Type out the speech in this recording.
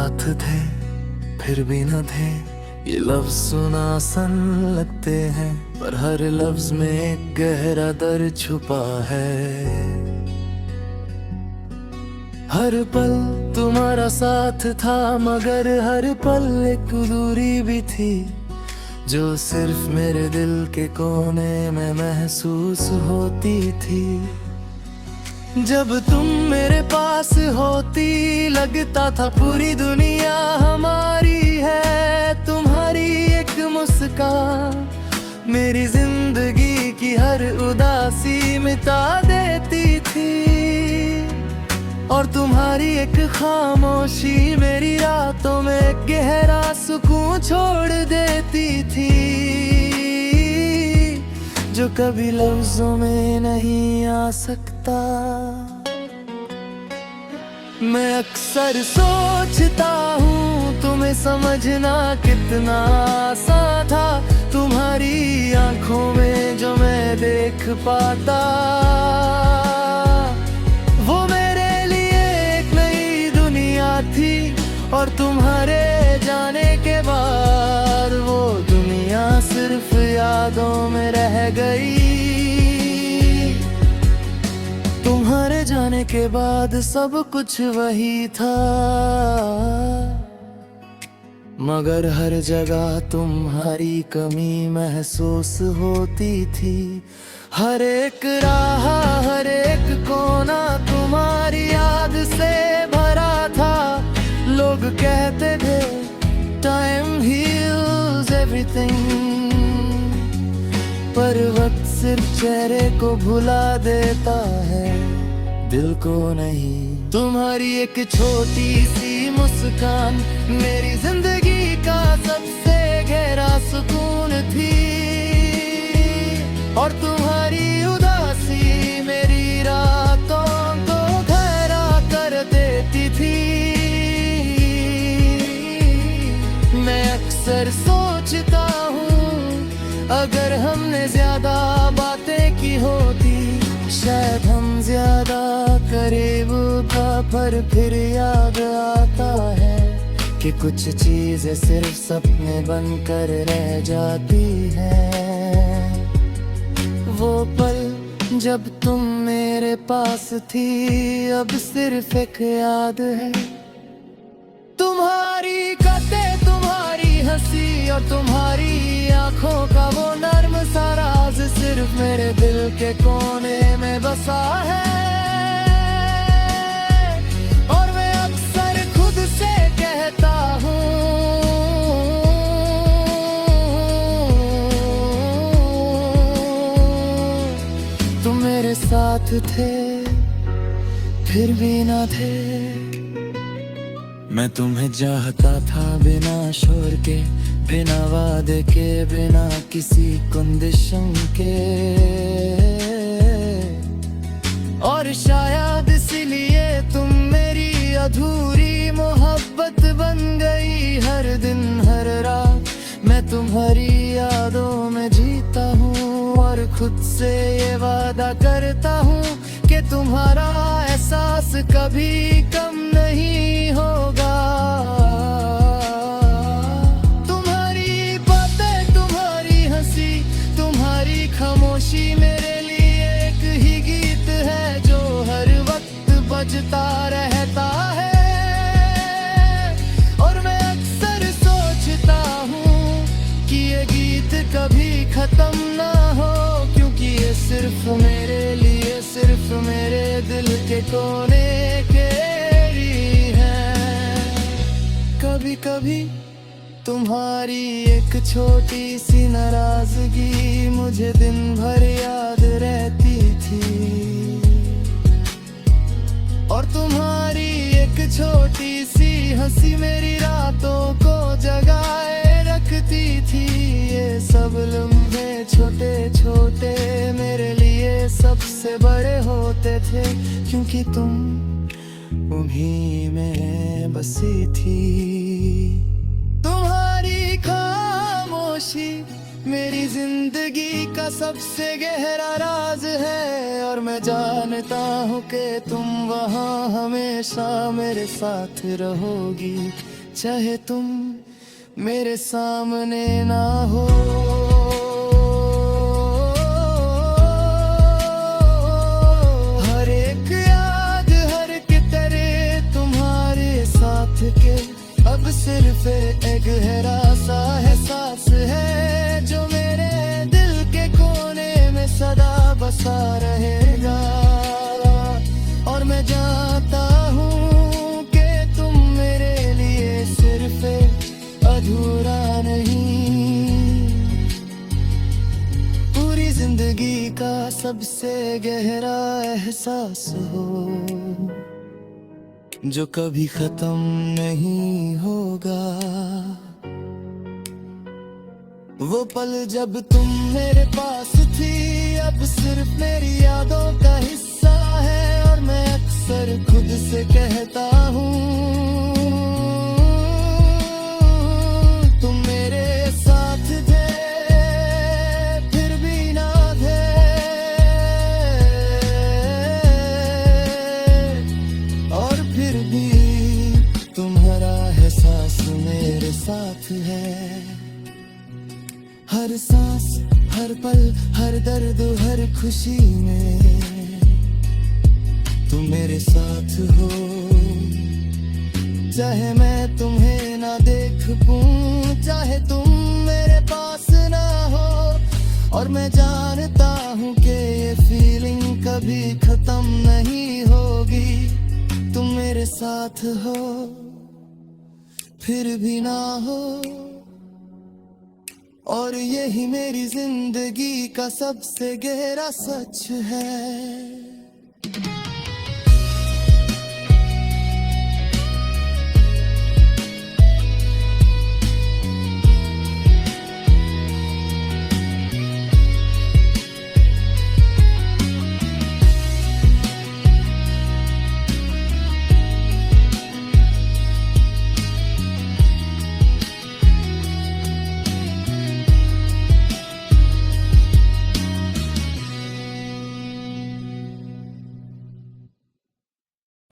साथ थे फिर भी न थे, ये लफ्ज सुना सन लगते हैं, पर हर लफ्ज में एक गहरा दर्द छुपा है। हर पल तुम्हारा साथ था, मगर हर पल एक दूरी भी थी, जो सिर्फ मेरे दिल के कोने में महसूस होती थी। जब तुम मेरे पास होती, लगता था पूरी दुनिया हमारी है। तुम्हारी एक मुस्कान मेरी जिंदगी की हर उदासी मिटा देती थी, और तुम्हारी एक खामोशी मेरी रातों में गहरा सुकून छोड़ देती थी, जो कभी लफ्जों में नहीं आ सकता। मैं अक्सर सोचता हूँ तुम्हें समझना कितना आसान था, तुम्हारी आंखों में जो मैं देख पाता, वो मेरे लिए एक नई दुनिया थी। और तुम्हारे जाने के बाद वो दुनिया सिर्फ यादों में रह गई। तुम्हारे जाने के बाद सब कुछ वही था, मगर हर जगह तुम्हारी कमी महसूस होती थी। हर एक राह हर एक कोना तुम्हारी याद से भरा था। लोग कहते थे टाइम हील्स एवरीथिंग, पर वक्त सिर्फ चेहरे को भुला देता है, दिल को नहीं। तुम्हारी एक छोटी सी मुस्कान मेरी जिंदगी का सबसे गहरा सुकून थी, और तुम्हारी उदासी मेरी रातों को गहरा कर देती थी। मैं अक्सर सोचता हूँ अगर हमने ज्यादा बातें की होती, शायद हम ज्यादा करीब था। पर फिर याद आता है कि कुछ चीजें सिर्फ सपने बनकर रह जाती हैं। वो पल जब तुम मेरे पास थी, अब सिर्फ एक याद है। तुम्हारी कतें, तुम्हारी हंसी और तुम्हारी आंखों का वो नर्म सा राज सिर्फ मेरे दिल के कोने में बसा है। और मैं अक्सर खुद से कहता हूँ तुम मेरे साथ थे फिर भी ना थे। मैं तुम्हें चाहता था बिना शोर के, बिना वादे के, बिना किसी कंडीशन के, और शायद इसलिए तुम मेरी अधूरी मोहब्बत बन गई। हर दिन हर रात मैं तुम्हारी यादों में जीता हूँ, और खुद से ये वादा करता हूँ कि तुम्हारा एहसास कभी कम नहीं होगा। तुम्हारी बातें, तुम्हारी हंसी, तुम्हारी खामोशी मेरे लिए एक ही गीत है, जो हर वक्त बजता रहता है। और मैं अक्सर सोचता हूँ कि ये गीत कभी खत्म ना हो, क्योंकि ये सिर्फ मेरे लिए, सिर्फ मेरे दिल के कोने के लिए है। कभी कभी तुम्हारी एक छोटी सी नाराजगी मुझे दिन भर याद रहती थी, और तुम्हारी एक छोटी सी हंसी मेरी रातों को जगाए रखती थी। ये सब लम्हे छोटे छोटे मेरे लिए सबसे बड़े होते थे, क्योंकि तुम उन्हीं में बसी थी। तुम्हारी खामोशी मेरी जिंदगी का सबसे गहरा राज है, और मैं जानता हूँ कि तुम वहाँ हमेशा मेरे साथ रहोगी। चाहे तुम मेरे सामने ना हो। हर एक याद हर की तरह तुम्हारे साथ के अब सिर्फ एक गहरा सा एहसास है जो मेरे दिल के कोने में सदा बसा रहेगा। और मैं जानता हूँ कि तुम मेरे लिए सिर्फ अधूरा नहीं, पूरी जिंदगी का सबसे गहरा एहसास हो जो कभी खत्म नहीं होगा। वो पल जब तुम मेरे पास थी अब सिर्फ मेरी यादों का हिस्सा है। और मैं अक्सर खुद से कहता हूँ तुम मेरे साथ थे फिर भी ना थे। और फिर भी तुम्हारा एहसास मेरे साथ है। हर सांस हर पल हर दर्द हर खुशी में तुम मेरे साथ हो। चाहे मैं तुम्हें ना देख पाऊं, चाहे तुम मेरे पास ना हो। और मैं जानता हूँ कि ये फीलिंग कभी खत्म नहीं होगी। तुम मेरे साथ हो फिर भी ना हो। और यही मेरी जिंदगी का सबसे गहरा सच है।